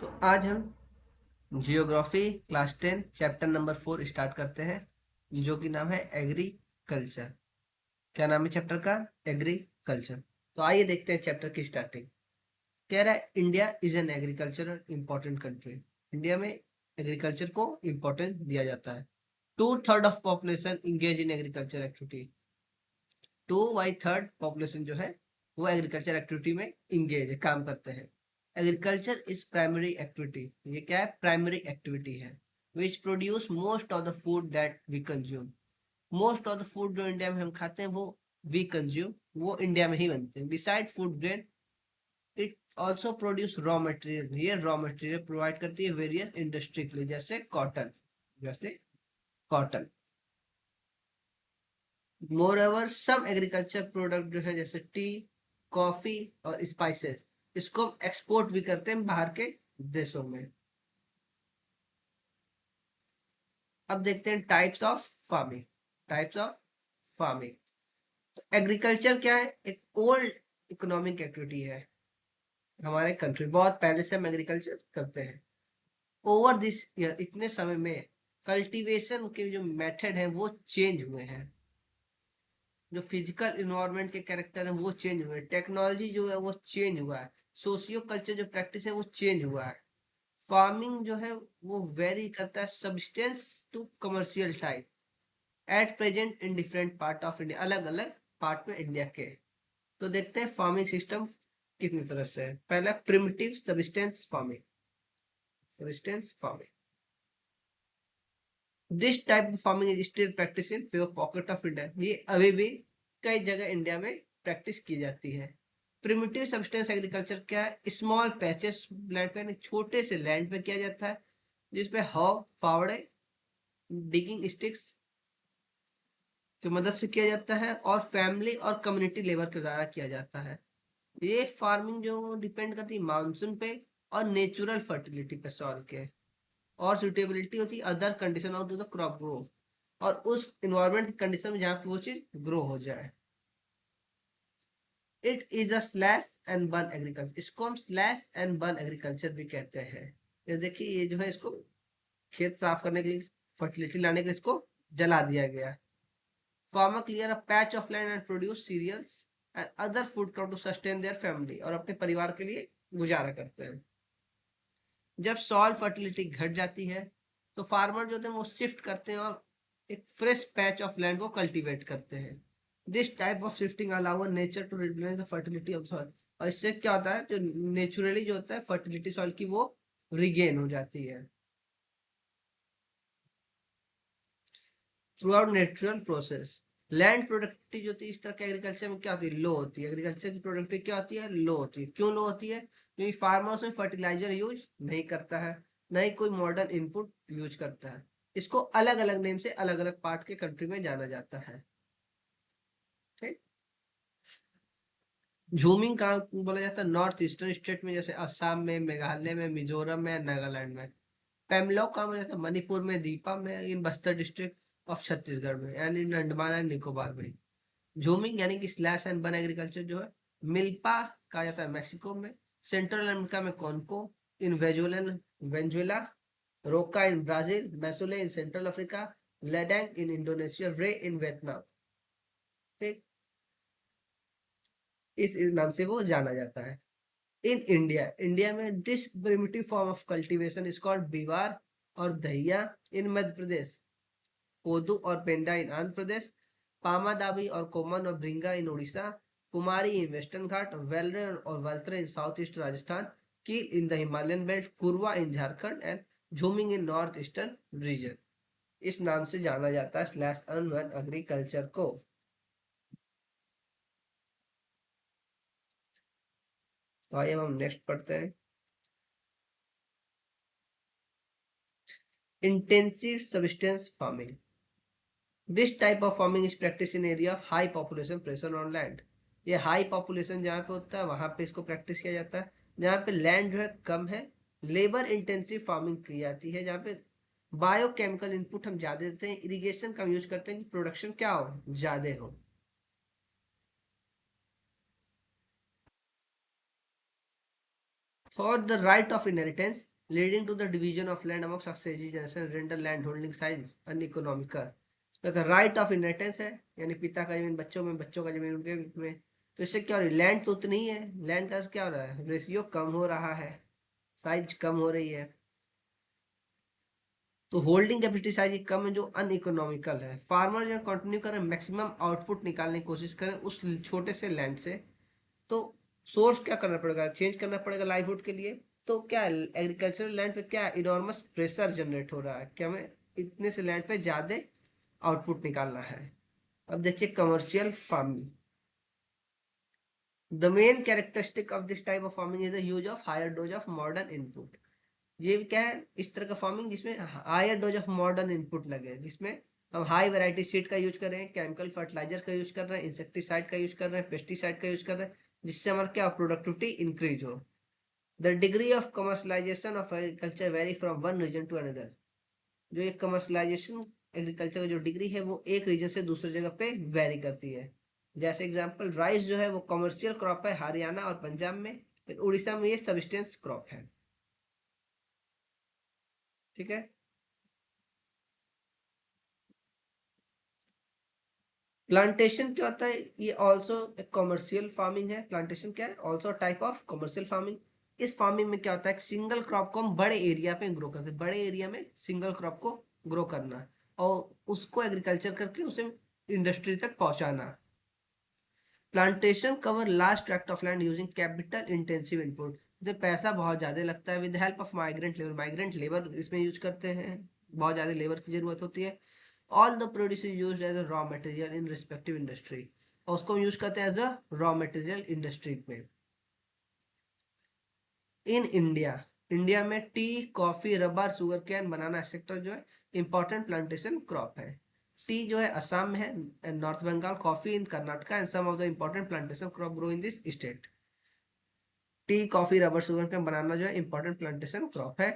तो आज हम geography class 10 chapter number 4 start करते हैं, जो कि नाम है एग्रीकल्चर। क्या नाम है चैप्टर का? एग्रीकल्चर। तो आइए देखते हैं चैप्टर की स्टार्टिंग। कह रहा है India is an agricultural important country. India में एग्रीकल्चर को इम्पोर्टेंस दिया जाता है। 2/3 of population engage in agriculture activity. 2/3 population जो है वो एग्रीकल्चर एक्टिविटी में इंगेज है, काम करते हैं। Agriculture is primary activity. ये क्या है? प्राइमरी एक्टिविटी है। Which produce most of the food that we consume. Most of the food जो इंडिया में हम खाते हैं वो वी कंज्यूम, वो इंडिया में ही बनते हैं। Beside food grain it also produce raw material. ये रॉ मटेरियल प्रोवाइड करती है वेरियस इंडस्ट्री के लिए, जैसे कॉटन। मोर एवर सम एग्रीकल्चर प्रोडक्ट जो है जैसे टी, कॉफी और स्पाइसेस, इसको हम एक्सपोर्ट भी करते हैं बाहर के देशों में। अब देखते हैं types of farming. Types of farming. तो एग्रीकल्चर क्या है? एक ओल्ड इकोनॉमिक एक्टिविटी है हमारे कंट्री। बहुत पहले से हम एग्रीकल्चर करते हैं। ओवर दिस ईयर, इतने समय में कल्टीवेशन के जो मेथड है वो चेंज हुए हैं। जो फिजिकल इन्वायरमेंट के कैरेक्टर है वो चेंज हुए हैं। टेक्नोलॉजी जो है वो चेंज हुआ है। सोशियो कल्चर जो प्रैक्टिस है वो चेंज हुआ है। फार्मिंग जो है वो वेरी करता है substance to commercial type at present in different part of India, अलग अलग पार्ट में इंडिया के। तो देखते हैं फार्मिंग सिस्टम कितनी तरह से है। पहला primitive substance farming. Substance farming, this type of farming is still practice in few pocket of India. ये अभी भी कई जगह इंडिया में प्रैक्टिस की जाती है। प्रिमिटिव सब्सटेंस एग्रीकल्चर क्या है? स्मॉल पैचेस लैंड पे, यानी छोटे से लैंड पे किया जाता है, जिसपे हॉग, फावड़े, डिगिंग स्टिक्स की मदद से किया जाता है और फैमिली और कम्युनिटी लेबर के द्वारा किया जाता है। ये फार्मिंग जो डिपेंड करती है मानसून पे और नेचुरल फर्टिलिटी पे सॉइल के, और सुटेबिलिटी होती है other condition of the crop grow, और उस इन्वायरमेंट कंडीशन में जहाँ पे वो चीज ग्रो हो जाए। It is a slash and burn agriculture. इसको हम स्लैश एंड बर्न एग्रीकल्चर भी कहते हैं। ये देखिए, ये जो है इसको खेत साफ करने के लिए, फर्टिलिटी लाने के लिए इसको जला दिया गया। Farmer clear a patch of land and produce cereals and other food crop to sustain their family, और अपने परिवार के लिए गुजारा करते हैं। जब सॉइल फर्टिलिटी घट जाती है तो फार्मर जो होते हैं वो शिफ्ट करते हैं और एक फ्रेश पैच ऑफ लैंड को कल्टीवेट करते हैं। This type of shifting allow nature to replace the fertility of soil. और इससे क्या होता है, जो नेचुरली जो होता है फर्टिलिटी सॉइल की वो रिगेन हो जाती है through out natural process. Land productivity जो होती है इस तरह के एग्रीकल्चर में क्या होती है? लो होती है। एग्रीकल्चर की प्रोडक्टिविटी क्या होती है? लो होती है। क्यों लो होती है? क्योंकि फार्मर उसमें फर्टिलाइजर यूज नहीं करता है, न ही कोई मॉडर्न इनपुट यूज करता है। इसको अलग अलग नेम से अलग अलग पार्ट के कंट्री में जाना जाता है। ठीक। झूमिंग कहाँ बोला जाता है? नॉर्थ ईस्टर्न स्टेट में, जैसे असम में, मेघालय में, मिजोरम में, नागालैंड में। पेमलॉक कहाँ बोला जाता है? मणिपुर में, दीपा में, इन बस्तर डिस्ट्रिक्ट ऑफ छत्तीसगढ़ में, and in Andaman and Nicobar में। झूमिंग यानी कि स्लैश एंड बर्न एग्रीकल्चर जो है मिल्पा कहा जाता है मैक्सिको में, सेंट्रल अमेरिका में कॉन्को, in Venezuela, roca in Brazil, masole in Central Africa, ladang in Indonesia, ray in Vietnam. ठीक, इस नाम से वो जाना जाता है। इन इंडिया, इंडिया में this primitive form of cultivation is called bewar और दहिया इन मध्य प्रदेश, कोदू और पेंडा इन आंध्र प्रदेश, पामादाबी और कोमन और ब्रिंगा इन उड़ीसा, कुमारी इन वेस्टर्न घाट, वेलरे और वल्त्रे इन साउथ ईस्ट राजस्थान, कील in the Himalayan belt, Kurwa in Jharkhand and jhuming in north eastern region. इस नाम से जाना जाता है स्लैश अनवन एग्रीकल्चर को। तो आइए हम नेक्स्ट पढ़ते हैं। Intensive substance farming, this type of farming is practice in area of high population pressure on land. ये हाई पॉपुलेशन जहाँ पे होता है वहां पे इसको प्रैक्टिस किया जाता है। जहाँ पे लैंड जो है कम है, लेबर इंटेंसिव फार्मिंग की जाती है। जहाँ पे बायोकेमिकल इनपुट हम ज्यादा देते हैं, इरिगेशन कम यूज करते हैं कि प्रोडक्शन क्या हो, ज्यादा हो। For the right of inheritance leading to the division of land among successive generation render land holding size uneconomical. तो राइट ऑफ इनहेरिटेंस है, यानी पिता का जमीन बच्चों में, बच्चों का जमीन उनके में। तो इससे क्या हो रही है, लैंड तो उतनी ही है, लैंड का क्या हो रहा है, रेशियो कम हो रहा है, साइज कम हो रही है। तो होल्डिंग कैपेसिटी साइज कम है जो अनइकोनॉमिकल है। फार्मर जो कंटिन्यू करें मैक्सिमम आउटपुट निकालने की कोशिश करें उस छोटे से लैंड से, तो सोर्स क्या करना पड़ेगा, चेंज करना पड़ेगा लाइवहुड के लिए। तो क्या एग्रीकल्चरल लैंड पे क्या इनॉर्मस प्रेशर जनरेट हो रहा है कि हमें इतने से लैंड पे ज़्यादा आउटपुट निकालना है। अब देखिए commercial farming. The main characteristic of this type of farming is the use of higher dose of modern input. ये क्या है, इस तरह का फार्मिंग जिसमें higher dose of modern input लगे, जिसमें हम हाई वैरायटी सीड का यूज कर रहे हैं, केमिकल फर्टिलाइजर का यूज कर रहे हैं, इंसेक्टिसाइड का यूज कर रहे हैं, पेस्टिसाइड का यूज कर रहे हैं, जिससे हमारा क्या प्रोडक्टिविटी इंक्रीज हो। The degree of commercialisation of agriculture vary from one region to another. जो ये कमर्शलाइजेशन एग्रीकल्चर का जो डिग्री है वो एक रीजन से दूसरे जगह पे वेरी करती है। जैसे एग्जांपल राइस जो है वो कमर्शियल क्रॉप है हरियाणा और पंजाब में, लेकिन उड़ीसा में ये सब्सिस्टेंस क्रॉप है। ठीक है। प्लांटेशन क्या होता है, ये ऑल्सो एक कॉमर्शियल फार्मिंग है। प्लांटेशन क्या है, also type of commercial farming. इस फार्मिंग में क्या होता है, सिंगल क्रॉप को हम बड़े एरिया पे ग्रो करते हैं, बड़े एरिया में सिंगल क्रॉप को ग्रो करना और उसको एग्रीकल्चर करके उसे इंडस्ट्री तक पहुंचाना। Plantation cover large tract of land using capital intensive input. इसमें पैसा बहुत ज़्यादा लगता है। With help of migrant labour इसमें यूज करते हैं, बहुत ज़्यादा लेबर की जरूरत होती है। All the produce is used as a raw material in respective industry, और उसको हम यूज करते हैं as a raw material industry में। इन इंडिया, इंडिया में tea, coffee, rubber, sugar cane, बनाना सेक्टर जो है इंपॉर्टेंट प्लांटेशन क्रॉप है। टी जो है असम में है, North Bengal, coffee in Karnataka, and some of the important plantation crop grow in this state. Tea, coffee, rubber, sugar cane, banana जो है इंपॉर्टेंट प्लांटेशन क्रॉप है।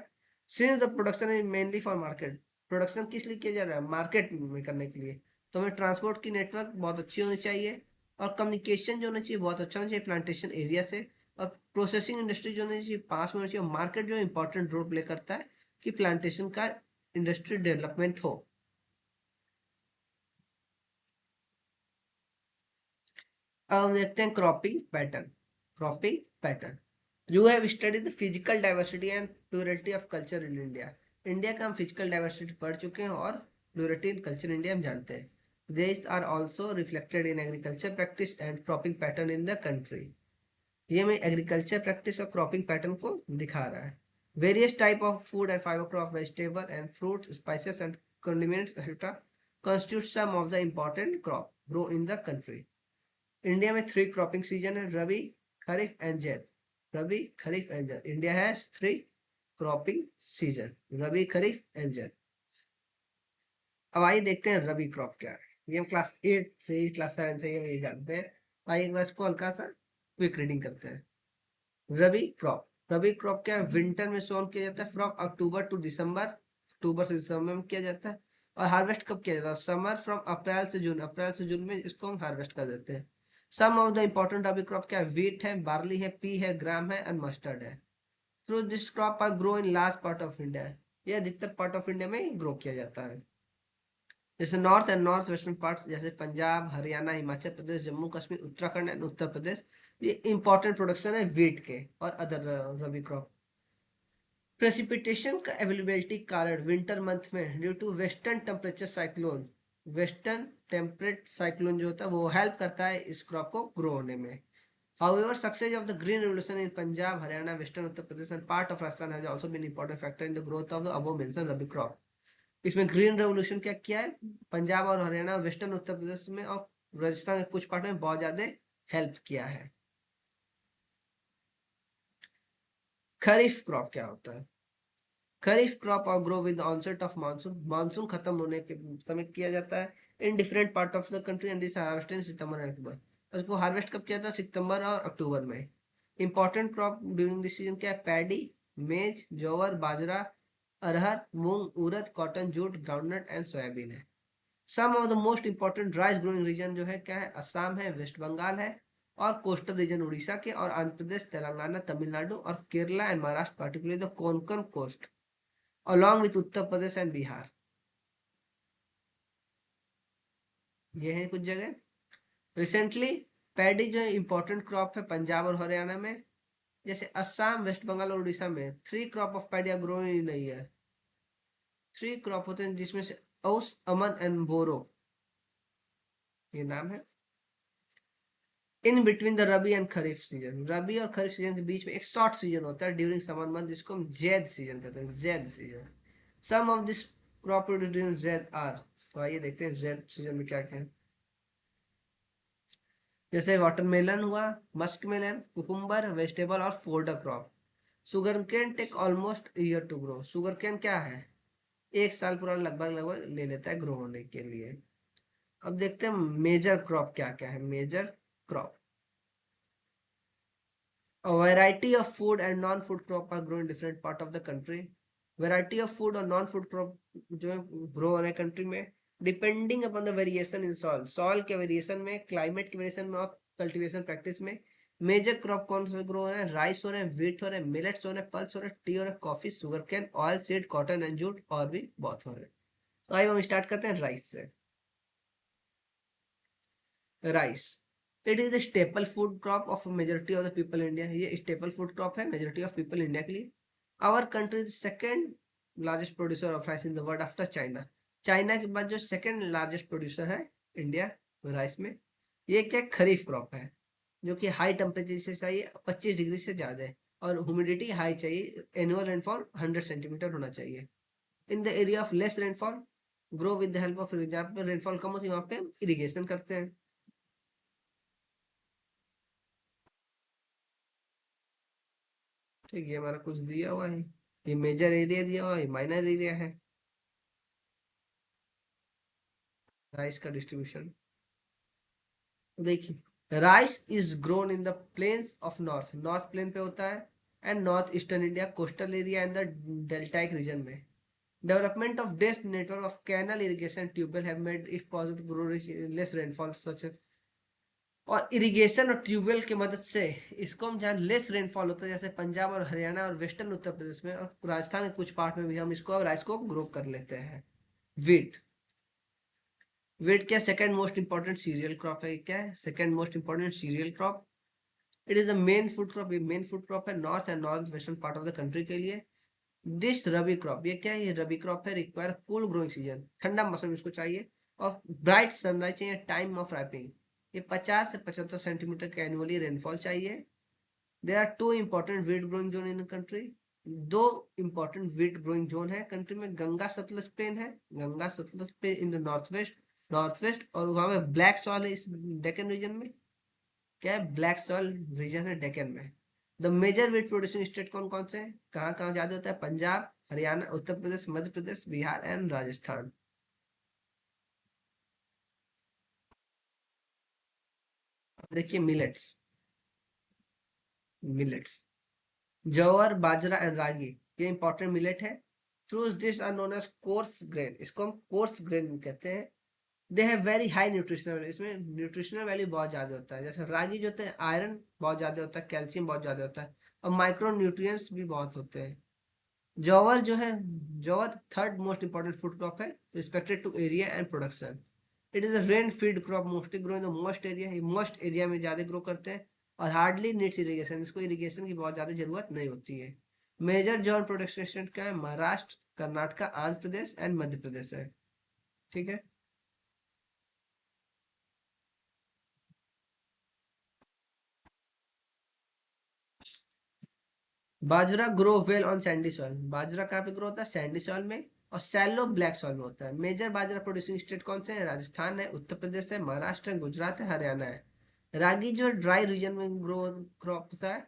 Since the production is mainly for market, production किस लिए किया जा रहा है, market में करने के लिए। तो हमें ट्रांसपोर्ट की नेटवर्क बहुत अच्छी होनी चाहिए, और कम्युनिकेशन जो होना चाहिए बहुत अच्छा होना चाहिए प्लांटेशन एरिया से, और प्रोसेसिंग इंडस्ट्री जो होनी चाहिए पास में होनी चाहिए, मार्केट जो इंपॉर्टेंट रोल प्ले करता है कि प्लांटेशन का इंडस्ट्री डेवलपमेंट हो। अब हम देखते हैं cropping pattern. Cropping pattern, you have studied the physical diversity and plurality of culture in India. India का हम फिजिकल डाइवर्सिटी पढ़ चुके हैं और प्लूरिटी इन कल्चर इंडिया हम जानते हैं। This are also reflected in agriculture practice and cropping pattern in the country. ये हमें एग्रीकल्चर प्रैक्टिस और क्रॉपिंग पैटर्न को दिखा रहा है। Various type of food and fibre crop, vegetable and fruit, spices and condiments etcetera constitute some of the important crop grow in the country. India में 3 cropping season है, rabi, kharif and zaid. Rabi, kharif and zaid, India has 3 cropping season, rabi, kharif and zaid. अब आइए देखते हैं रबी crop क्या है। ये हम क्लास 8 से ही, क्लास 7 से ही जानते हैं। आइए एक बार इसको हल्का सा क्विक रीडिंग करते हैं। रबी क्रॉप, रबी क्रॉप क्या है, विंटर में सोन किया जाता है फ्रॉम अक्टूबर टू दिसंबर, अक्टूबर से दिसंबर में किया जाता है। और हार्वेस्ट कब किया जाता है, समर फ्रॉम अप्रैल से जून, अप्रैल से जून में इसको हम हार्वेस्ट कर देते हैं। Some of the important rabi crop क्या है, वीट है, बार्ली है, पी है, ग्राम है एंड मस्टर्ड है। Through this crop are grow in large part of India, ये अधिकतर पार्ट ऑफ इंडिया में ग्रो किया जाता है। जैसे north and north western part, जैसे पंजाब, हरियाणा, हिमाचल प्रदेश, जम्मू कश्मीर, उत्तराखंड एंड उत्तर प्रदेश, ये इंपॉर्टेंट प्रोडक्शन है वीट के और अदर रबी क्रॉप। प्रेसिपिटेशन का अवेलेबिलिटी कारण विंटर मंथ में due to western temperature cyclone, western temperate cyclone जो होता है वो हेल्प करता है इस क्रॉप को ग्रो होने में। However, success of the Green Revolution in Punjab, Haryana, Western Uttar Pradesh and part of Rajasthan has also been important factor in the growth of the above mentioned rabi crop. इसमें green revolution क्या किया है, पंजाब और Haryana, western Uttar Pradesh में और राजस्थान के कुछ part में बहुत ज्यादा हेल्प किया है। खरीफ क्रॉप क्या होता है, खरीफ क्रॉप और grow with onset of monsoon, monsoon खत्म होने के समय किया जाता है in different part of the country and this harvest in September and October. उसको हार्वेस्ट कब किया था, सितंबर और अक्टूबर में। Important crop during this season क्या है, paddy, maize, jowar, bajra, arhar, moong, urad, cotton, jute, groundnut and soybean है। Some of the most important rice growing reason जो है क्या है, असम है, वेस्ट बंगाल है, और कोस्टल रीजन उड़ीसा के और आंध्र प्रदेश, तेलंगाना, तमिलनाडु और Kerala and Maharashtra, particularly the Konkan coast along with Uttar Pradesh and Bihar. ये है कुछ जगह। रिसेंटली पैडी जो इम्पोर्टेंट क्रॉप है पंजाब और हरियाणा में, जैसे असम, वेस्ट बंगाल और उड़ीसा में 3 crop of paddy are growing in year. 3 crop होते हैं जिसमें से औस, अमन एंड बोरो ये नाम है। In between the rabi and kharif season, rabi और खरीफ सीजन के बीच में एक शॉर्ट सीजन होता है ड्यूरिंग समर मंथ, जिसको हम जैद सीजन कहते हैं, zaid season. Some of this crop produced during zaid are, तो आइए देखते हैं जैद सीजन में क्या क्या है। जैसे वाटरमेलन हुआ, मस्क मेलन, कुकुम्बर, वेजिटेबल और fodder crop. Sugar cane take almost year to grow, sugar cane क्या है, 1 साल पूरा लगभग लगभग ले लेता है ग्रो होने के लिए। अब देखते हैं मेजर क्रॉप क्या क्या है। Major crop, a variety of food and non-food crop are grown in different part of the country। variety of food और non-food crop जो है ग्रो हो रहे हैं कंट्री में, depending upon the variation in soil, soil के variation में, climate के वेरिएशन में और कल्टीवेशन प्रैक्टिस में। मेजर क्रॉप कौन से ग्रो हो रहे हैं, राइस हो रहे हैं, व्हीट हो रहे हैं, मिलेट्स हो रहे हैं, पल्स हो रहे हैं, टी हो रहे हैं, coffee, sugar cane, oil seed, cotton and jute और भी बहुत हो रहे हैं। तो आइए हम स्टार्ट करते हैं राइस से। Rice, it is the staple food crop of majority of the people India. ये स्टेपल फूड क्रॉप है मेजोरिटी ऑफ पीपल इंडिया के लिए। Our country is second largest producer of rice in the world after China. China के बाद जो second largest producer है India rice में। ये क्या खरीफ क्रॉप है जो कि हाई टेम्परेचर से चाहिए, 25 डिग्री से ज्यादा है, और ह्यूमिडिटी हाई चाहिए। एनुअल रेनफॉल 100 सेंटीमीटर होना चाहिए। In the area of less rainfall grow with the help of, जहाँ पे रेनफॉल कम होती है वहाँ पे इरिगेशन करते हैं। ठीक है, हमारा कुछ दिया हुआ है, ये मेजर एरिया दिया हुआ है, माइनर एरिया है राइस का डिस्ट्रीब्यूशन। देखिए, rice is grown in the plains of north, north plain पे होता है, and north eastern India, coastal area and the deltaic region में। डेवलपमेंट ऑफ डेस्ट network of canal irrigation tubewell have made if possible grow less rainfall such. और irrigation और tubewell की मदद से इसको हम जहाँ लेस रेनफॉल होता है, जैसे पंजाब और हरियाणा और वेस्टर्न उत्तर प्रदेश में और राजस्थान के कुछ पार्ट में भी हम इसको राइस को ग्रो कर लेते हैं। वीट, वीट क्या second most important cereal crop है। क्या है second most important cereal crop. It is the main food crop, ये मेन फूड क्रॉप है north and north western part of the country के लिए। दिस रबी क्रॉप, ये क्या है, ये रबी क्रॉप है, रिक्वायर कूल ग्रोइंग सीजन, ठंडा मौसम इसको चाहिए, और ब्राइट सनराइज चाहिए, टाइम ऑफ रैपिंग। ये 50 से 75 सेंटीमीटर के एनुअली रेनफॉल चाहिए। There are two important wheat growing zone in country, दो इंपॉर्टेंट वीट ग्रोइंग जोन है कंट्री में। गंगा सतलज प्लेन है, गंगा सतलज पे इन द नॉर्थ वेस्ट, और वहां पे ब्लैक सॉइल है इस डेक्कन रीजन में। क्या है, ब्लैक सॉइल रीजन है डेक्कन में। The major wheat producing state कौन कौन से हैं, कहाँ कहाँ ज्यादा होता है, पंजाब, हरियाणा, उत्तर प्रदेश, मध्य प्रदेश, बिहार एंड राजस्थान। देखिए millets, millets jowar, bajra and ragi, ये इंपॉर्टेंट मिलेट है। Through this are known as coarse grain, इसको हम कोर्स ग्रेन कहते हैं। They have very high nutritional value, इसमें न्यूट्रिशनल वैल्यू बहुत ज्यादा होता है। जैसे रागी जो होता है आयरन बहुत ज्यादा होता है, कैल्शियम बहुत ज्यादा होता है, और माइक्रो न्यूट्रिएंट्स भी बहुत होते हैं। जॉवर जो है, jowar third most important food crop है respected to area and production. It is a rain fed crop mostly grow in the most area, ये मोस्ट एरिया में ज्यादा ग्रो करते हैं, और हार्डली नीड्स इरिगेशन, इसको इरिगेशन की बहुत ज्यादा जरूरत नहीं होती है। मेजर जॉन प्रोडक्शन स्टेट क्या है, महाराष्ट्र, कर्नाटका, आंध्र प्रदेश एंड मध्य प्रदेश है। ठीक है। Bajra grow well on sandy soil, bajra कहाँ पे ग्रो होता है, सैंडी सॉइल में, और सैलो ब्लैक सॉइल में होता है। मेजर बाजरा प्रोड्यूसिंग स्टेट कौन से हैं, राजस्थान है, उत्तर प्रदेश है, महाराष्ट्र है, गुजरात है, हरियाणा है। रागी जो ड्राई रीजन में ग्रो क्रॉप होता है,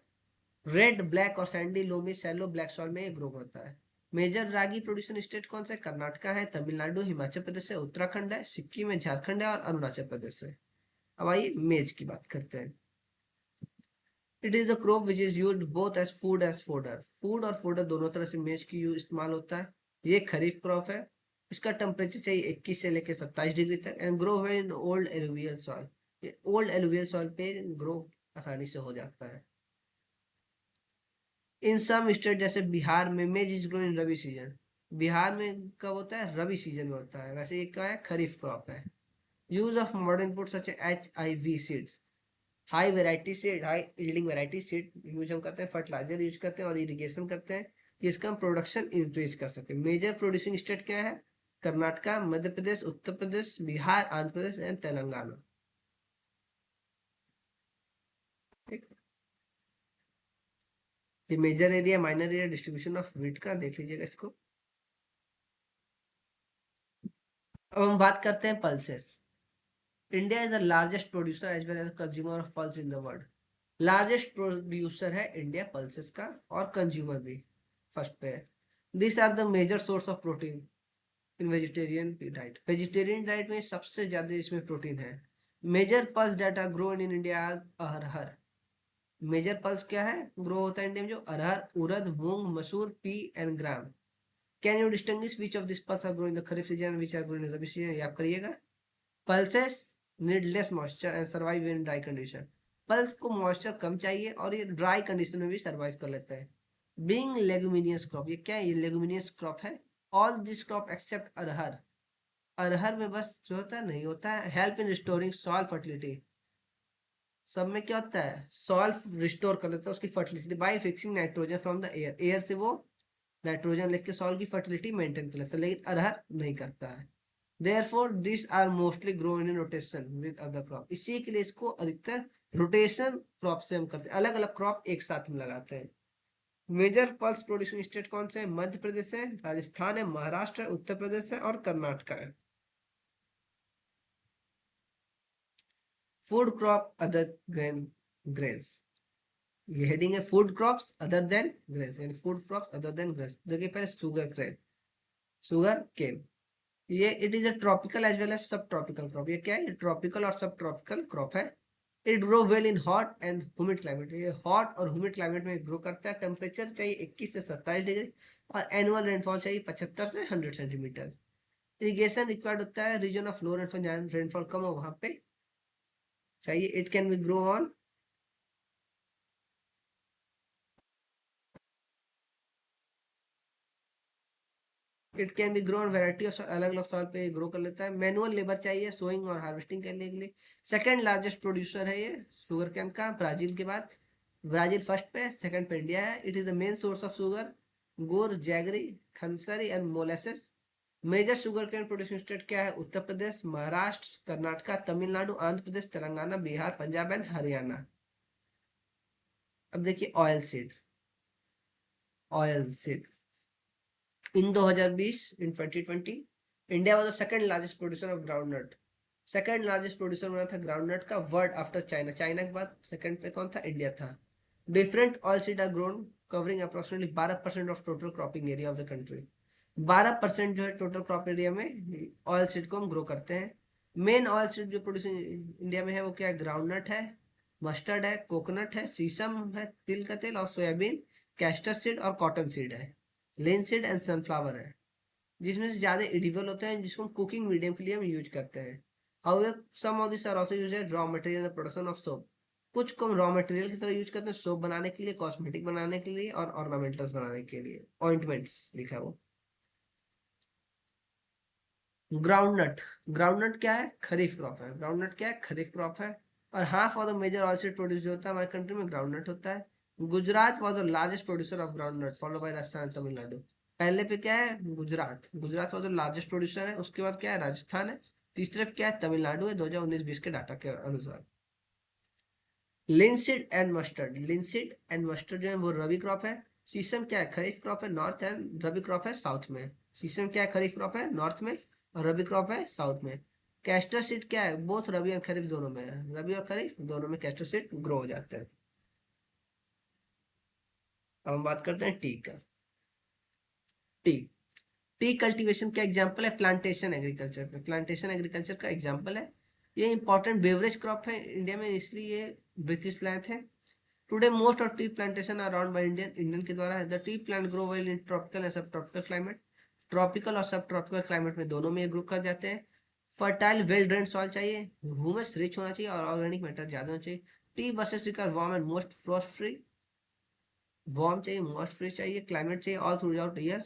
रेड, ब्लैक और sandy loamy shallow black soil में ग्रो होता है। मेजर रागी प्रोड्यूसिंग स्टेट कौन से, कर्नाटका है, तमिलनाडु, हिमाचल प्रदेश है, उत्तराखंड है, सिक्किम है, झारखंड है और अरुणाचल प्रदेश है। अब आइए मेज की बात करते हैं। It is a crop which is used both as fodder, food और फोडर दोनों तरह से मेज की यूज इस्तेमाल होता है। ये खरीफ क्रॉप है, इसका टेम्परेचर चाहिए 21 से लेकर 27 डिग्री तक, and grow in old alluvial soil, ये ओल्ड एलुवियल सॉइल पे ग्रो आसानी से हो जाता है। इन सम स्टेट जैसे बिहार में मेज is grown in rabi season. Bihar में कब होता है? रबी सीजन में होता है। वैसे ये क्या है? खरीफ क्रॉप है। Use of modern input such HIV seeds, high variety seed, high yielding variety seed use हम करते हैं, फर्टिलाइजर यूज करते हैं और इरिगेशन करते हैं कि इसका हम प्रोडक्शन इंक्रीज कर सके। मेजर प्रोड्यूसिंग स्टेट क्या है? कर्नाटका, मध्य प्रदेश, उत्तर प्रदेश, बिहार, आंध्र प्रदेश एंड तेलंगाना। ठीक, ये major area, minor area, distribution of wheat का देख लीजिएगा इसको। अब हम बात करते हैं pulses. India is the largest producer as well as consumer of pulse in the world. Largest producer है इंडिया पल्सेस का, और कंज्यूमर भी फर्स्ट पे है। This are the major source of protein in vegetarian diet. Vegetarian diet में सबसे ज्यादा इसमें प्रोटीन है। Major pulse that are grow in India. Arhar, major pulse क्या है? ग्रो होता है इंडिया में जो अरहर, urad, moong, masoor, pea and gram. Can you distinguish which of this pulse are grow in the kharif season, which are grow in rabi season? ये आप करिएगा। Pulses need less moisture and survive in dry condition. Pulse को moisture कम चाहिए और ये dry condition में भी सर्वाइव कर लेता है। बीइंग लेगुमिनियस क्रॉप, ये क्या है? ये लेगुमिनियस क्रॉप है। ऑल दिस क्रॉप एक्सेप्ट अरहर, अरहर में बस जो होता है नहीं होता है। Help in restoring soil fertility, सब में क्या होता है? सॉइल रिस्टोर कर लेता है उसकी fertility bye fixing nitrogen from the air, air से वो नाइट्रोजन लेके सॉइल की फर्टिलिटी मेंटेन कर लेता है, लेकिन अरहर नहीं करता है। Therefore this are mostly grown in rotation with other crop, इसी के लिए इसको अधिकतर रोटेशन क्रॉप से हम करते हैं, अलग अलग क्रॉप एक साथ में लगाते हैं। मेजर पल्स प्रोड्यूसिंग स्टेट कौन से है? मध्य प्रदेश है, राजस्थान है, महाराष्ट्र है, उत्तर प्रदेश है और कर्नाटक है। फूड क्रॉप अदर ग्रेन्स, ये हेडिंग है food crops other than grains, यानी food crops other than grains. देखिए पहले शुगर क्रेन, शुगर केन, ये it is a tropical as well as sub tropical crop. ये क्या है? ये ट्रॉपिकल और सब ट्रॉपिकल क्रॉप है। It grow well in hot and humid climate, ये हॉट और ह्यूमिड क्लाइमेट में ग्रो करता है। टेम्परेचर चाहिए 21 से 27 डिग्री और एनुअल रेनफॉल चाहिए 75 से 100 सेंटीमीटर। इरिगेशन रिक्वायर्ड होता है रीजन ऑफ लो रेनफॉल, जहाँ रेनफॉल कम हो वहां पे चाहिए। It can be grow on, it can be grown variety of अलग अलग सॉइल पे ग्रो कर लेता है। मैनुअल लेबर चाहिए सोइंग और हार्वेस्टिंग करने के लिए। सेकंड लार्जेस्ट प्रोड्यूसर है ये शुगर कैन का, ब्राजील के बाद। ब्राजील फर्स्ट पे, सेकंड पे इंडिया है। It is the main source of sugar, gur, jaggery, khandsari and molasses. Major sugar cane producing state क्या है? उत्तर प्रदेश, महाराष्ट्र, कर्नाटका, तमिलनाडु, आंध्र प्रदेश, तेलंगाना, बिहार, पंजाब एंड हरियाणा। अब देखिए oil seed, oil seed in 2020, in 2020 India was the second largest producer of groundnut. Second largest producer बना था groundnut का world after China, China के बाद second पे कौन था? इंडिया था। Different oil seed are grown covering approximately 12% of total cropping area of the country. 12% जो है टोटल क्रॉप एरिया में ऑयल सीड को हम ग्रो करते हैं। मेन ऑयल सीड जो प्रोड्यूस इंडिया में है वो क्या है? ग्राउंडनट है, मस्टर्ड है, कोकोनट है, सीसम है तिल का तेल, और सोयाबीन, कैस्टर सीड और कॉटन सीड है, लिनसीड एंड सनफ्लावर है, जिसमें से ज्यादा एडिबल होते हैं, जिसको हम कुकिंग मीडियम के लिए हम यूज करते हैं। However some of this are also used as raw material in the production of soap, कुछ को हम रॉ मटेरियल की तरह यूज करते हैं सोप बनाने के लिए, कॉस्मेटिक बनाने के लिए और ऑर्नामेंटल्स बनाने के लिए। ऑइंटमेंट्स लिखा है वो। ग्राउंडनट, ग्राउंडनट क्या है? खरीफ क्रॉप है। ग्राउंडनट क्या है? खरीफ क्रॉप है। और half of the major oil produce जो होता है हमारे कंट्री में ग्राउंडनट होता है। Gujarat was the largest producer of groundnut follow by Rajasthan and Tamil Nadu. पहले पे क्या है? Gujarat, Gujarat was the largest producer है। उसके बाद क्या है? राजस्थान है। तीसरे पे क्या है? तमिलनाडु है 2019-20 के डाटा के अनुसार। Linseed and mustard, linseed and mustard जो है वो रबी क्रॉप है। सीसम क्या है? खरीफ क्रॉप है नॉर्थ, एंड रबी क्रॉप है साउथ में। सीसम क्या है? खरीफ क्रॉप है नॉर्थ में और रबी क्रॉप है साउथ में। कैस्टर सीड क्या है? बोथ रबी और खरीफ दोनों में है, रबी और खरीफ दोनों में कैस्टर सीड ग्रो हो जाते हैं। अब हम बात करते हैं टी का। टी, टी कल्टीवेशन का एग्जांपल है प्लांटेशन एग्रीकल्चर का, प्लांटेशन एग्रीकल्चर का एग्जांपल है। ये इंपॉर्टेंट बेवरेज क्रॉप है इंडिया में, इसलिए ये ब्रिटिश लाए थे। Today most of tea plantation are around by Indian के द्वारा। The tea plant grow well in tropical and subtropical climate, tropical और सब ट्रॉपिकल क्लाइमेट में दोनों में ग्रो कर जाते हैं। फर्टाइल वेल ड्रेन सॉइल चाहिए, ह्यूमस रिच होना चाहिए और ऑर्गेनिक मैटर ज्यादा होना चाहिए। Tea bushes require warm and most frost free, warm चाहिए, मोस्ट फ्री चाहिए, क्लाइमेट चाहिए all throughout year,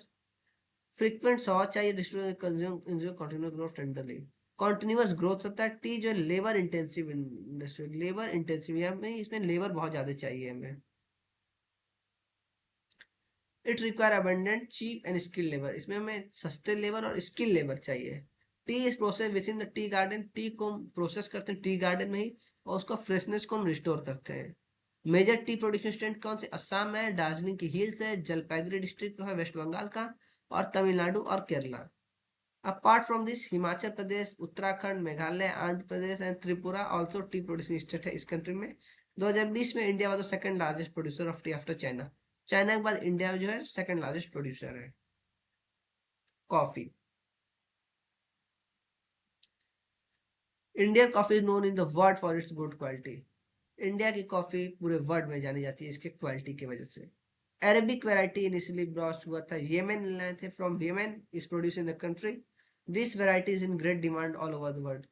frequent saw चाहिए, continuous growth tenderly, continuous growth होता है। टी जो है labour intensive industry, labour intensive हमें इसमें लेबर बहुत ज्यादा चाहिए हमें। It require abundant cheap and skill labour, इसमें हमें सस्ते लेबर और स्किल लेबर चाहिए। T is process with in the tea garden, T को हम प्रोसेस करते हैं टी गार्डन में ही और उसका फ्रेशनेस को हम रिस्टोर करते हैं। मेजर टी प्रोड्यूसिंग स्टेट कौन से? असम है, दार्जिलिंग की हिल्स है, जलपाईगुड़ी डिस्ट्रिक्ट है वेस्ट बंगाल का, और तमिलनाडु और Kerala. Apart from this Himachal Pradesh, Uttarakhand, Meghalaya, Andhra Pradesh and Tripura also T producing state है इस कंट्री में। 2020 में India was the second largest producer of T after China, China के बाद इंडिया जो है सेकंड लार्जेस्ट प्रोड्यूसर है coffee. Indian coffee is known in the world for its good quality, India की कॉफी पूरे वर्ल्ड में जानी जाती है इसके क्वालिटी की वजह से। अरेबिक वैरायटी इनिशियली ब्रॉट हुआ था येमेन लाए थे, from Yemen is produce in the country, this variety is in great demand all over the world,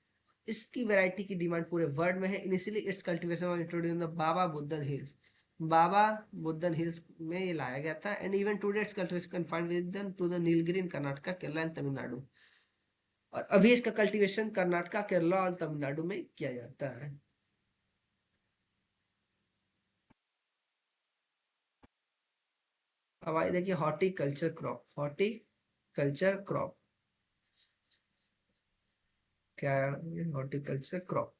इसकी वैरायटी की डिमांड पूरे वर्ल्ड में है। Initially it's cultivation was introduced in the Baba Budan hills, Baba Budan hills में ये लाया गया था, and even today it's cultivation confined with two the Nilgiri in Karnataka, Kerala and Tamil Nadu, और अभी इसका कल्टीवेशन कर्नाटक, केरला और तमिलनाडु में किया जाता है। अब आइए देखिए हॉर्टिकल्चर क्रॉप, हॉर्टिकल्चर क्रॉप क्या है? Horticulture crop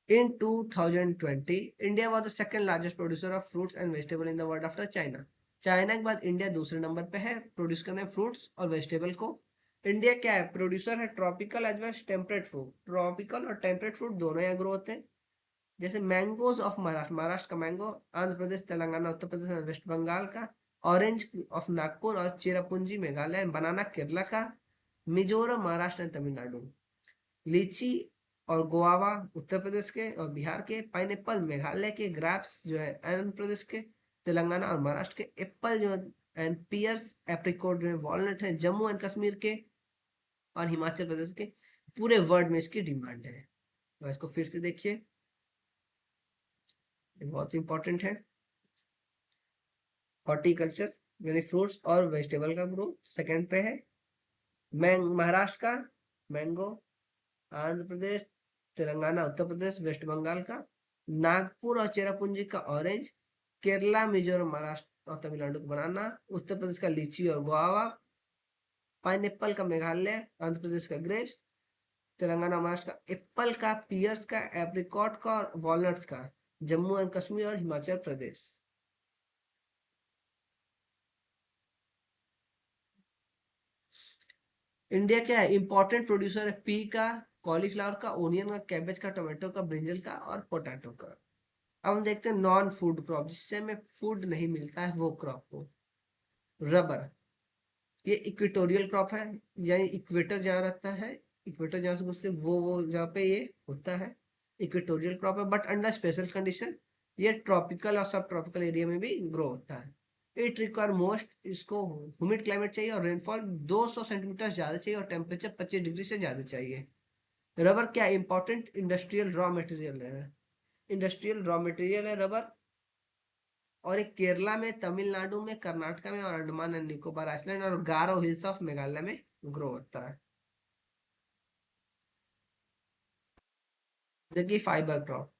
in 2020 India was the second largest producer of fruits and vegetable in the world after China, China के बाद इंडिया दूसरे नंबर पे है प्रोड्यूस करने फ्रूट्स और वेजिटेबल को। इंडिया क्या है? प्रोड्यूसर है tropical as well temperate fruit, tropical और टेम्परेट फ्रूट दोनों यहाँ ग्रो होते हैं, जैसे मैंगोज ऑफ महाराष्ट्र, महाराष्ट्र का मैंगो, आंध्र प्रदेश, तेलंगाना, उत्तर प्रदेश और वेस्ट बंगाल का, ऑरेंज ऑफ नागपुर और चेरापूंजी मेघालय, बनाना केरला का, मिजोरम, महाराष्ट्र एंड तमिलनाडु, लीची और गुआवा उत्तर प्रदेश के और बिहार के, पाइनएप्पल मेघालय के, ग्रेप्स जो है आंध्र प्रदेश के, तेलंगाना और महाराष्ट्र के, एप्पल जो एंड पियर्स एप्रिकॉट जो है वॉलनट है जम्मू एंड कश्मीर के और हिमाचल प्रदेश के। पूरे वर्ल्ड में इसकी डिमांड है, तो इसको फिर से देखिए, बहुत इंपॉर्टेंट है। हॉर्टिकल्चर यानी फ्रूट्स और वेजिटेबल का ग्रोथ सेकंड पे है, महाराष्ट्र का मैंगो, आंध्र प्रदेश, तेलंगाना, उत्तर प्रदेश, वेस्ट बंगाल का, नागपुर और चेरापूंजी का ऑरेंज, केरला, मिजोरम, महाराष्ट्र और तमिलनाडु का बनाना, उत्तर प्रदेश का लीची और गुआवा, पाइनएप्पल का मेघालय, आंध्र प्रदेश का ग्रेप्स, तेलंगाना महाराष्ट्र का एप्पल का, पियर्स का, एप्रिकॉट का और वॉलनट्स का, जम्मू एंड कश्मीर और हिमाचल प्रदेश। इंडिया क्या है? इंपॉर्टेंट प्रोड्यूसर है पी का, कॉलीफ्लावर का, ओनियन का, कैबेज का, टोमेटो का, ब्रिंजल का और पोटैटो का। अब हम देखते हैं नॉन फूड क्रॉप, जिससे हमें फूड नहीं मिलता है वो क्रॉप को। रबर, ये इक्वेटोरियल क्रॉप है, यानी इक्वेटर जहाँ रहता है, इक्वेटर जहाँ से पूछते वो जहाँ पे ये होता है, इक्वेटोरियल क्रॉप है, बट अंडर स्पेशल कंडीशन ये ट्रॉपिकल और सब ट्रॉपिकल एरिया में भी ग्रो होता है। इट रिक्वायर मोस्ट, इसको ह्यूमिड क्लाइमेट चाहिए और रेनफॉल 200 सेंटीमीटर ज्यादा चाहिए और टेम्परेचर 25 डिग्री से ज्यादा चाहिए। रबर क्या इंपॉर्टेंट इंडस्ट्रियल रॉ मटेरियल है, इंडस्ट्रियल रॉ मटेरियल है रबर, और एक केरला में, तमिलनाडु में, कर्नाटक में और अंडमान एंड निकोबार आइलैंड और गारो हिल्स ऑफ मेघालय में ग्रो होता है। देखिए fibre crop,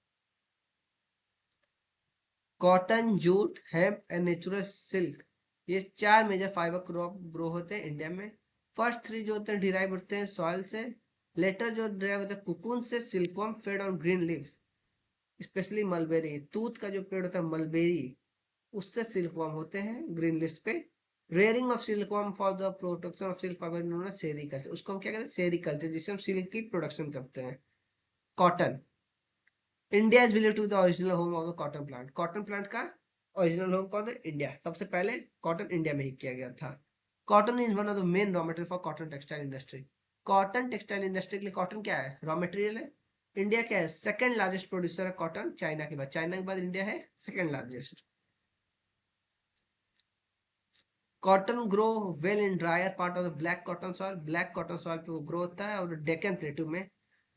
cotton, jute, hemp and natural silk, ये चार मेजर फाइबर क्रॉप ग्रो होते हैं इंडिया में। फर्स्ट थ्री जो होते हैं डिराइव होते हैं सॉइल से, लेटर जो डिराइव होता है कुकुन से, silkworm fade on green leaves, specially mulberry, तूत का जो पेड़ होता है मलबेरी, उससे सिल्कवर्म होते हैं ग्रीन लीव्स पे। Rearing of silkworm for the production of silk fibre known as sericulture, उसको हम क्या कहते हैं? सेरीकल्चर, जिससे हम सिल्क की प्रोडक्शन करते हैं। Cotton, India is believe to the original home of the cotton plant, cotton plant का ओरिजिनल होम कौन है? इंडिया, सबसे पहले कॉटन इंडिया में ही किया गया था। Cotton is one of the main raw material for cotton textile industry, cotton textile industry के लिए कॉटन क्या है? रॉ मटेरियल है। इंडिया क्या है? सेकंड लार्जेस्ट प्रोड्यूसर है कॉटन, चाइना के बाद, चाइना के बाद इंडिया है second largest. Cotton grow well in dryer part of the black cotton soil, black cotton soil पे वो ग्रो होता है और डेक्कन प्लेटू में,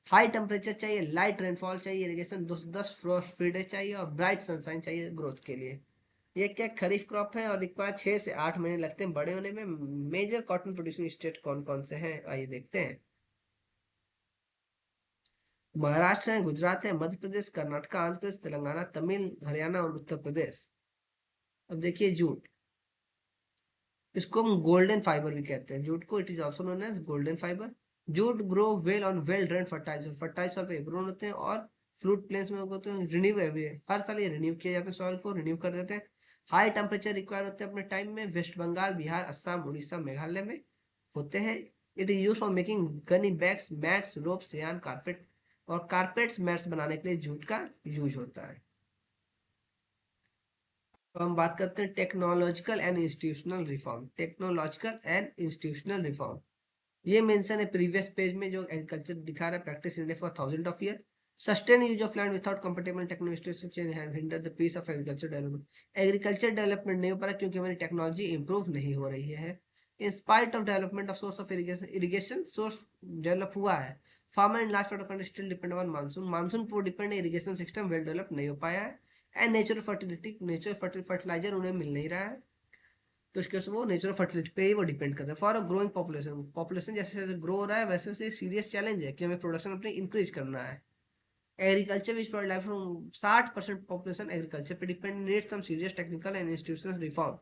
हाई टेम्परेचर चाहिए, लाइट रेनफॉल चाहिए, इरिगेशन 10 फ्रोस्ट फ्री डे चाहिए और ब्राइट सनशाइन चाहिए ग्रोथ के लिए। ये क्या खरीफ क्रॉप है और रिक्वायर 6 से 8 महीने लगते हैं बड़े होने में। मेजर कॉटन प्रोड्यूसिंग स्टेट कौन कौन से हैं, आइए देखते हैं। महाराष्ट्र है, गुजरात है, मध्य प्रदेश, कर्नाटक, आंध्र प्रदेश, तेलंगाना, तमिल, हरियाणा और उत्तर प्रदेश। अब देखिए जूट, इसको हम गोल्डन फाइबर भी कहते हैं जूट को, it is also known as golden fibre. Jute grow well on well drain fertile, fertile soil पे ग्रो होते हैं और फ्लूट प्लेन्स में होते हैं। रिन्यू हर साल ये रिन्यू किया जाता है, सॉइल को रिन्यू कर देते हैं। हाई टेम्परेचर रिक्वायर होते हैं अपने टाइम में। वेस्ट बंगाल, बिहार, असम, उड़ीसा, मेघालय में होते हैं। It is use for making Ghani bags, mats, ropes, yarn, carpet और कारपेट्स मैट्स बनाने के लिए जूट का यूज होता है। तो हम बात करते हैं technological and institutional reform. Technological and institutional reform, ये मेंशन है प्रीवियस पेज में जो एग्रीकल्चर दिखा रहा है। Practice India for 1000 of year. Sustain use of land without comfortable technology change have hinder the peace of agriculture development. Agriculture development नहीं हो पा रहा क्योंकि हमारी टेक्नोलॉजी इंप्रूव नहीं हो रही है। In spite of development of source of irrigation, irrigation source develop हुआ है। Farmer in large part of country still depend on monsoon, monsoon पर डिपेंड है, इरिगेशन सिस्टम वेल डेवलप नहीं हो पाया है। And natural fertility, natural fertiliser उन्हें मिल नहीं रहा है, तो इसके वो नेचुरल फर्टिलिटी पे ही वो डिपेंड कर रहे हैं। For a growing population, population जैसे जैसे ग्रो हो रहा है वैसे वैसे सीरियस चैलेंज है कि हमें प्रोडक्शन अपने इंक्रीज करना है। Agriculture which provide life from 60% population agriculture पे depend, needs some serious technical and institutional reform.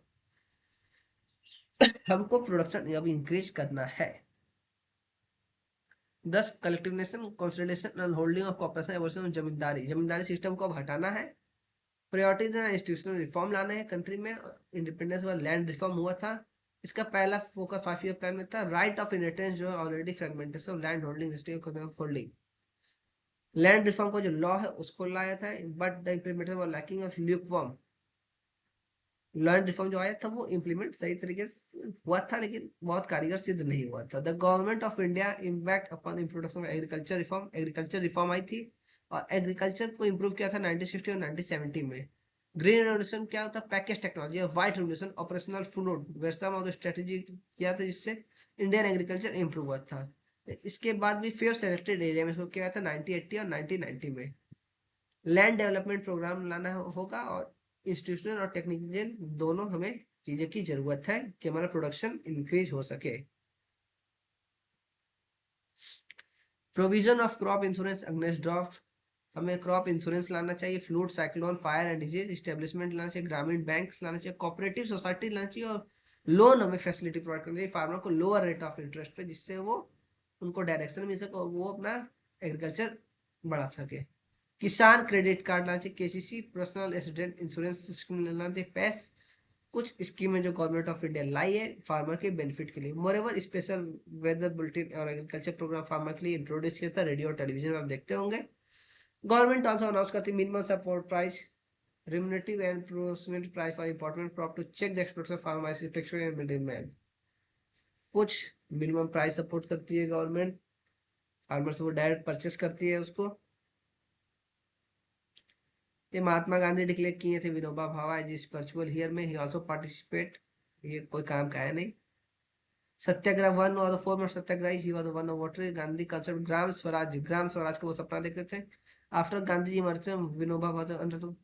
हमको प्रोडक्शन अब इंक्रीज करना है। 10 collectivisation, consolidation and holding of corporation, evolution, zamindari, zamindari system को अब हटाना है। प्रायोरिटीज एंड इंस्टीट्यूशनल रिफॉर्म लाना है कंट्री में। इंडिपेंडेंस बाद लैंड रिफॉर्म हुआ था, इसका पहला फोकस 5 ईयर प्लान में था। राइट ऑफ इनहेरिटेंस जो already fragmentation of land holding, holding, land reform का जो लॉ है उसको लाया था, but the implementation was lacking of lukewarm. Land reform जो आया था वो इम्प्लीमेंट सही तरीके से हुआ था लेकिन बहुत कारीगर सिद्ध नहीं हुआ था। The government of India impact upon introduction of agriculture reform, agriculture reform आई थी और एग्रीकल्चर को इम्प्रूव किया था 1960 और 1970 में। ग्रीन रेवोल्यूशन क्या होता है, पैकेज टेक्नोलॉजी, और white revolution operational fluid western of the strategy किया था जिससे इंडियन एग्रीकल्चर इंप्रूव हुआ था। इसके बाद भी फेयर सेलेक्टेड एरिया में इसको किया था 1980 और 1990 में। लैंड डेवलपमेंट प्रोग्राम लाना होगा और इंस्टीट्यूशनल और टेक्निकल दोनों हमें चीजें की जरूरत है कि हमारा प्रोडक्शन इंक्रीज हो सके। Provision of crop insurance against draft, हमें क्रॉप इंश्योरेंस लाना चाहिए। Fluid, cyclone, fire and disease establishment लाना चाहिए। ग्रामीण बैंक लाना चाहिए, कोऑपरेटिव सोसाइटी लाना चाहिए और लोन हमें फैसिलिटी प्रोवाइड करनी चाहिए फार्मर को लोअर रेट ऑफ इंटरेस्ट पे, जिससे वो उनको डायरेक्शन मिल सके और वो अपना एग्रीकल्चर बढ़ा सके। किसान क्रेडिट कार्ड लाना चाहिए। KCC personal accident insurance scheme लाना चाहिए। पैस, कुछ स्कीमें जो गवर्नमेंट ऑफ इंडिया लाई है फार्मर के बेनिफिट के लिए। मोरेवर स्पेशल वेदर बुलेटिन और एग्रीकल्चर प्रोग्राम फार्मर के लिए इंट्रोड्यूस किया था, रेडियो और टेलीविजन में आप देखते होंगे। गवर्नमेंट ऑल्सो अनाउंस करती minimum support price, remunerative and proximate price for important crop to check the exports of farm manufacturing and middleman। कुछ मिनिमम प्राइस सपोर्ट करती है गवर्नमेंट, फार्मर से वो डायरेक्ट परचेस करती है उसको। ये महात्मा गांधी डिक्लेयर किए थे, विनोबा भावे जिस वर्चुअल हियर में ही आल्सो पार्टिसिपेट, ये कोई काम का है नहीं। सत्याग्रह 1 और 4 में सत्याग्रही, he was one of voter. Gandhi concept gram swaraj, gram swaraj का वो सपना देखते थे। आफ्टर गांधी जी मरते विनोबा भावे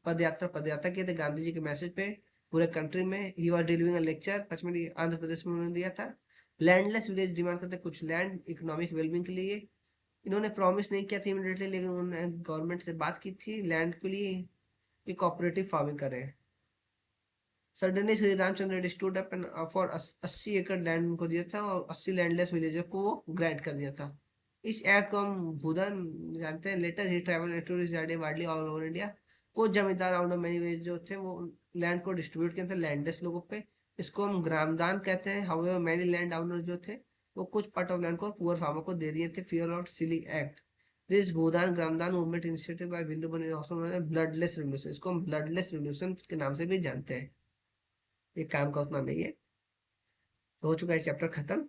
पदयात्रा किए थे गांधी जी के मैसेज पे पूरे कंट्री में। He was delivering a lecture, Pachmarhi Andhra Pradesh में उन्होंने दिया था। लैंडलेस विलेज डिमांड करते कुछ लैंड इकोनॉमिक वेलबिंग के लिए। इन्होंने प्रॉमिस नहीं किया था इमीडिएटली लेकिन उन्होंने गवर्नमेंट से बात की थी लैंड के लिए कि कोऑपरेटिव फार्मिंग करें। Suddenly Shri Ramchandra Reddy stood up and for 80 एकड़ लैंड उनको दिया था और 80 लैंडलेस विलेजर को वो ग्रांट कर दिया था। इस एक्ट को हम भूदान जानते हैं। Later he travel tourist widely all over India. कुछ zamindar out of many ways जो थे वो लैंड को डिस्ट्रीब्यूट किए थे लैंडलेस लोगों पे, इसको हम ग्रामदान कहते हैं। हाउएवर मेनी लैंड ओनर जो थे वो कुछ पार्ट ऑफ लैंड को पुअर फार्मर को दे दिए थे। Fear of silly act, this Bhoodan Gramdan movement initiated by बिंदु बनी ब्लडलेस रिवोल्यूशन, इसको हम ब्लडलेस रिवोल्यूशन के नाम से भी जानते हैं। ये काम का उतना नहीं है। तो हो चुका है चैप्टर खत्म।